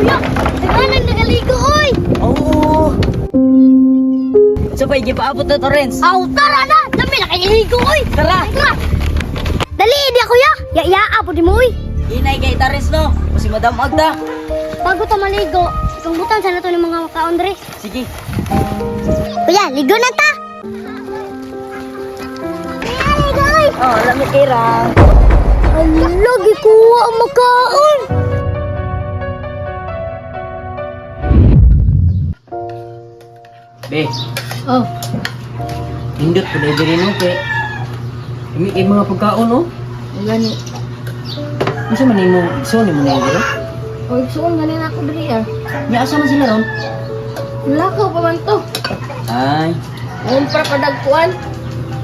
Kuya, nagalang nagaligo, oy! Oo. So, pa'y gipaabot na to, Renz. Aw, tara na! Dami na kayo naligo, oy! Tara. Tara! Dali, di kuya! Ya, po di mo, oy! Inay kay Tares, no? Kasi Madam Agda. Bago ta maligo, itong butan sana to ng mga kaondre. Sige. Kuya, ligo na ta! Kuya, ligo, oy! Oh, lamig irang. Ala, gikuha ang makaon! Be, Oh, hindot po na diri no, kay... Kay mga pagkaon, no? gani. Ano man mo, so ni mo na yun, Oy, suon gani na ako diri ah. May asa man sila ron? Lakaw pa man to. Ay, Ayun para padagkuan.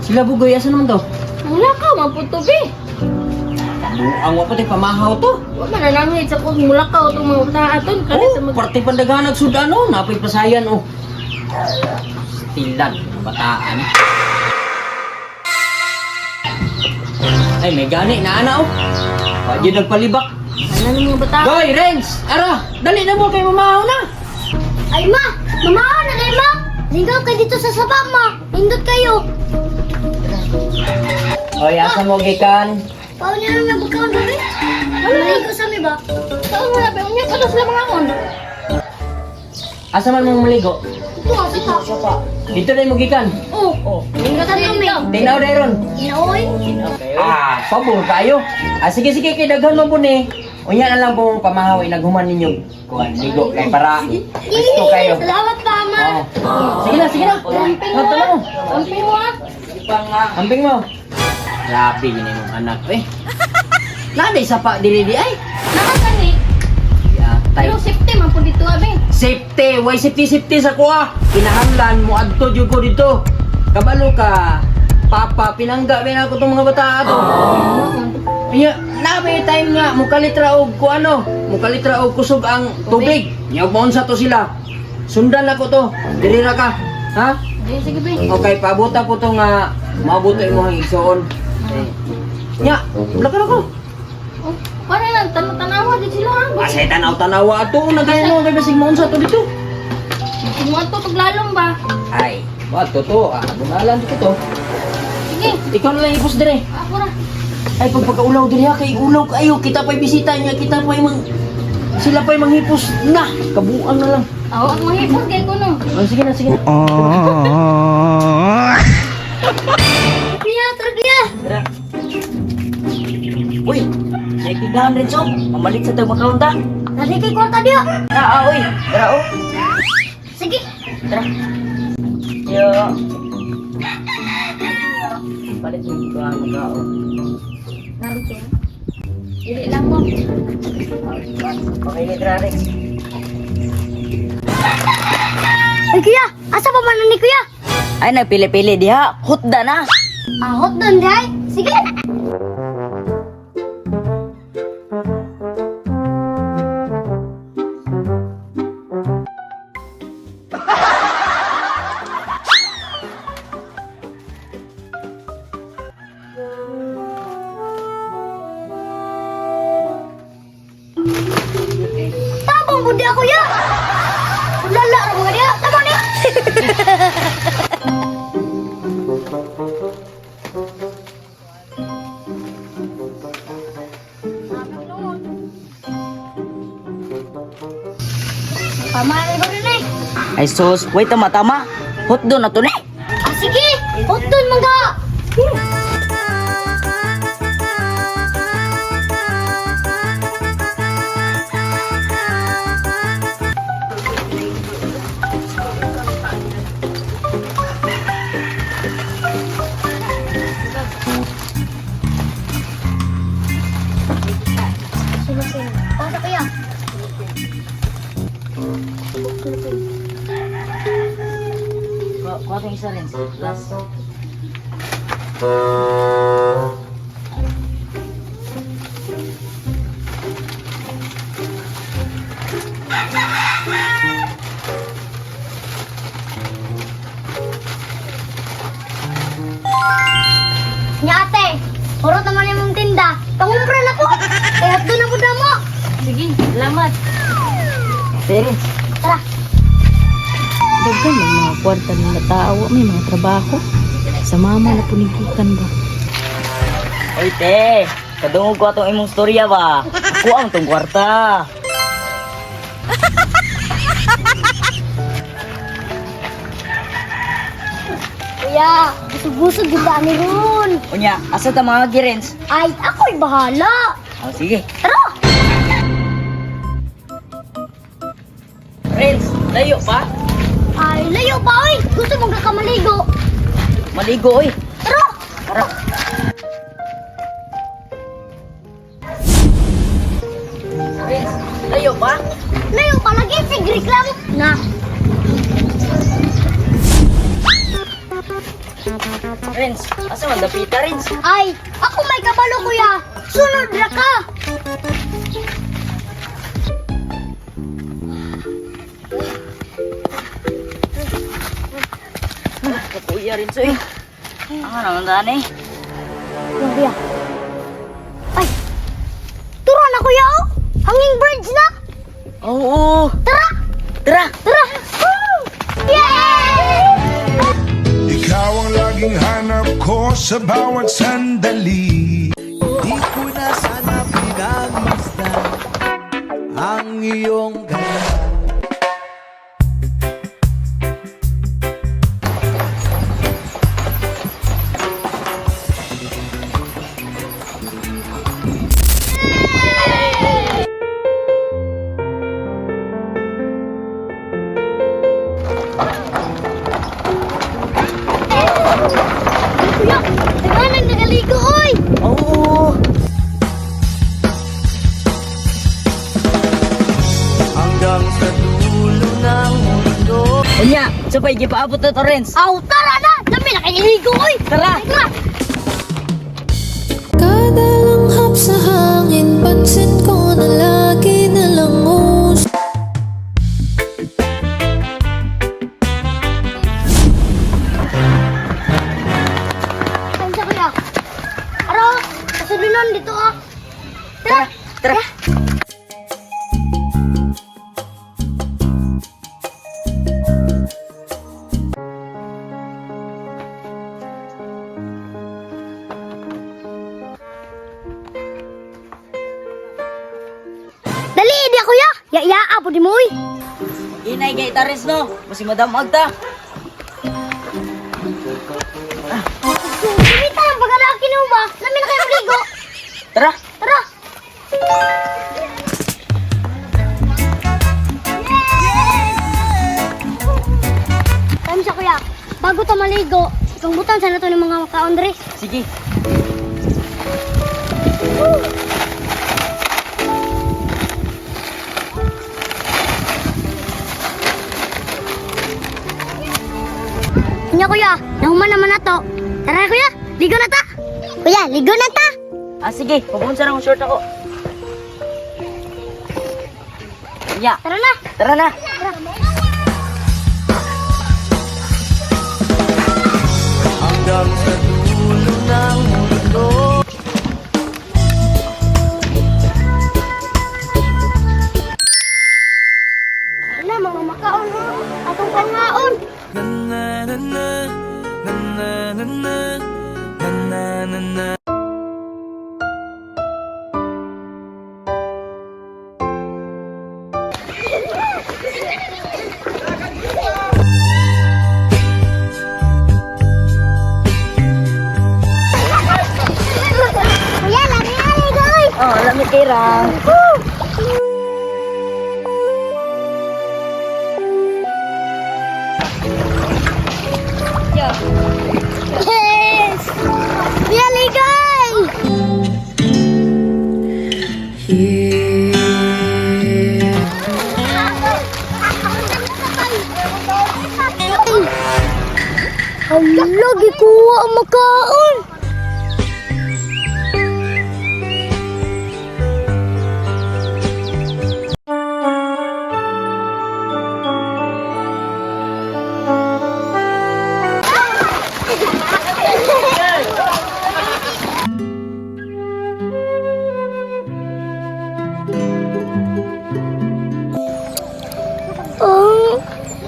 sila bugoy, asa naman to? Lakaw, maputo be. Ang wapo tayo pamahaw to. Huwag man nanamit sa kong mulakaw itong mga utahaton. Oh, parte pandagahan nagsudan, no? Napay pasayan, oh. Stilan, bataan. Ay, may gani, naana, oh. Pwede nagpalibak. Ano ng mga bata? Goy, Renz! Ara, dali na mo kay mamahaw na. Ay ma! Mamaon na kayo ma! Ligaw kayo dito sa saba ma! Hindot kayo! Oy, asa mo gikan? Paano niya naman nagbukawan ba rin? Maligo sa mi ba? Saan mo na ba? Unya ka sila mga on? Asa man mong maligo? Ito ang sapa. Dito na mo gikan. Oh! Oh! Hindot kami! Tinaw dayron. Inaoy! Ah, pabor tayo. Ah, sige, sige, kay daghan mo po ni. Unya na lang pong pamahaw, inaghuman ninyo. Kuhan, ligo, kay para gusto kayo. Salamat pa ma! Oh. Sige na, sige na. Amping mo Nato ah! mo. Amping mo ah! Amping mo. Grabe gini mong anak, eh. Naday sa pa dili di ay. Nakakani! Ya, tay. Pero safety man po dito abi! Safety, why safety sa kuha. Kinahanglan mo adto jud ko dito. Kabalo ka. Papa, pinangga ba ako itong mga bata ato. Iya, nabi time nga, mukalitra og ko ano, mukalitra og kusog ang tubig. Nya mo sa to sila. Sundan ako to. Diri ra ka. Ha? Sige be! Okay, pabuta ko to nga mabuto imong igsoon. Nya, blaka ko. Oh, paano lang? Tanawa din sila ah! Asay tanaw-tanawa ato na kay mo kay basig mo sa to dito. Kumuha to paglalong ba? Ay, wa to. Bunalan ko to. Sige! Ikaw na lang ipos dire. Ako na! Ay, pagpagkaulaw diri ha, kay ulaw kayo, kita pa'y bisita niya, kita pa'y sila pa'y manghipos na, kabuang na lang. Ako ang mahipon kay ko no! Oh, sige na, sige na. Kuya! Tara kuya! Tara. Uy, siya kigahan rin so, mamalit sa tayo makaunta. Nari kay kwarta dia! Uy, tara oh. Sige! Tara. Yo. Balik mo dito ang magkao. Narito. Dili lang mo. Okay, tara rin. Ay kuya! Asa pa man ni kuya? Ay, nagpili-pili diha, hutda na. Ahot doon day! Sige! Tabang budi ako ya! Ulala ra mga dia! Tama ni! Pamali ko rin eh! Ay sus, wait tama. Hutdo na to ni. Ah, sige! Hot doon mga! Pasok kuya! Kuha kang isa rin. Last. Nyate! Puro naman yung tinda! Pangumpra na po! Kaya doon na po na mo! Sige, salamat. Parents, Tara. Dagan may mga kwarta ng natao, may mga trabaho. Sa mama na punigikan ba? Oy, te. Kadungog ko atong imong storya ba? Ako ang tong kwarta. Kuya, busog-busog yung dami ron. Unya, asa ta mga girens? Ay, ako'y bahala. Oh, sige. Tara! Friends, layo pa? Ay, layo pa, oy. Gusto mong kakamaligo. Maligo, oy. Tara! Tara. Friends, layo pa? Layo pa, lagi sigrik lang. Na. Friends, asa man dapita, Friends? Ay, ako may kabalo, kuya. Sunod na ka. Katuya rin, soy. Ang naman daan eh. Yung kuya. Ay, turo na, kuya, oh. Hanging birds na. Oo. Tara! Tara. Tara! Woo! Yay! Ikaw ang laging hanap ko sa bawat sandali. Di ko na sana pinagmasdan ang iyong ganda. Kuya, taga nang nagaligo, oy. Oo. Hanggang sa dulo ng mundo. Unya, sabay gipaabot na to, Friends. Aw, tara na. Dami na kailigo, oy. Tara. Tara! Kada langhap sa hangin, pansin ko na lagi na lang Saan siya, kuya? Aro, kasalunan dito, ah. Tara! Tara. Dali, di kuya. Ya, po di mo, uy. Inay kay Taris, no? Masi Madam Agta. Kumita lang pagkalaki mo ba? Lamin na kayo maligo. Tara. Tara! Time siya, kuya. Bago ta maligo, itong butang sana to ng mga makaondre. Sige. Nya, kuya. Nahuman naman na to. Tara, kuya. Ligo na ta. Kuya, ligo na ta. Ah, sige. Pupunsa na ang short ako. Unya, Tara na. tara na. Hanggang sa dulo ng mundo. Wala, mga makaon. Atong pangaon. Na na na na na na na na na na na. Kuya, lari na, ligo, uy. Oh, lamig kay Rang. Yes! Kuya, ligay! Ang lagi kuha ang makaon.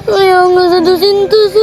Kaya nga sa 200